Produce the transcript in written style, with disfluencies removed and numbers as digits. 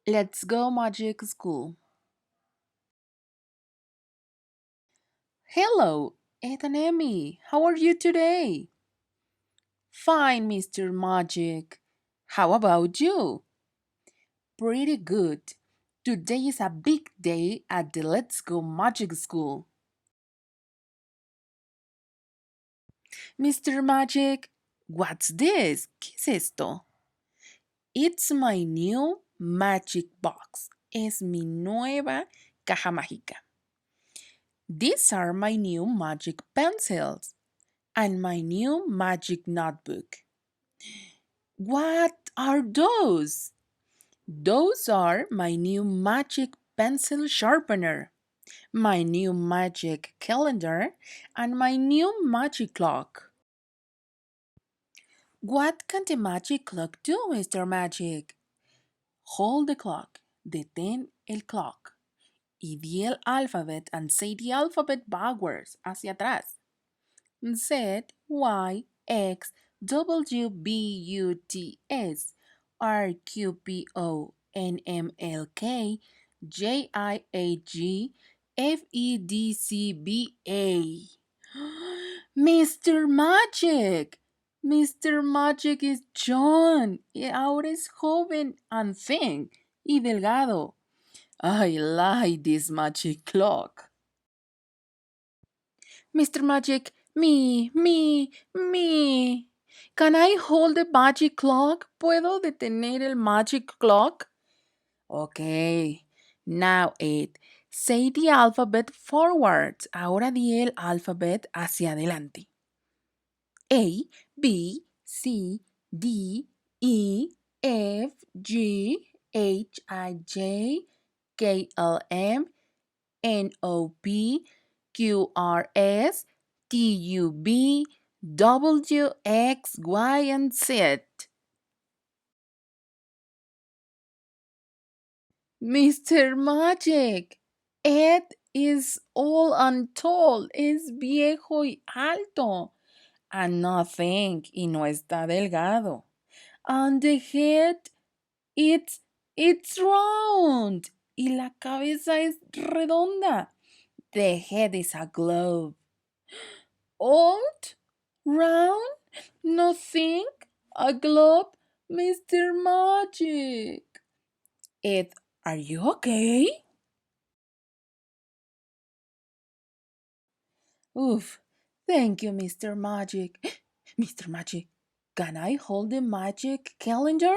Let's go Magic School. Hello, Ed and Emmy. How are you today? Fine, Mr. Magic. How about you? Pretty good. Today is a big day at the Let's Go Magic School. Mr. Magic, what's this? ¿Qué es esto? It's my new magic box. Es mi nueva caja mágica. These are my new magic pencils and my new magic notebook. What are those? Those are my new magic pencil sharpener, my new magic calendar, and my new magic clock. What can the magic clock do, Mr. Magic? Hold the clock, detén el clock, y di el alphabet and say the alphabet backwards, hacia atrás. Z, Y, X, W, B, U, T, S, R, Q, P, O, N, M, L, K, J, I, A, G, F, E, D, C, B, A. Mr. Magic! Mr. Magic is John y ahora es joven and thin y delgado. I like this magic clock. Mr. Magic, me. Can I hold the magic clock? ¿Puedo detener el magic clock? Okay. Now it. Say the alphabet forward. Ahora di el alphabet hacia adelante. A, B, C, D, E, F, G, H, I, J, K, L, M, N, O, P, Q, R, S, T, U, V, W, X, Y, and Z. Mr. Magic, Ed is old and tall, es viejo y alto. And nothing, y no está delgado. And the head, it's, it's round. Y la cabeza es redonda. The head is a globe. Old? Round? Nothing? A globe? Mr. Magic. Ed, are you okay? Oof. Thank you, Mr. Magic. Mr. Magic, can I hold the magic calendar?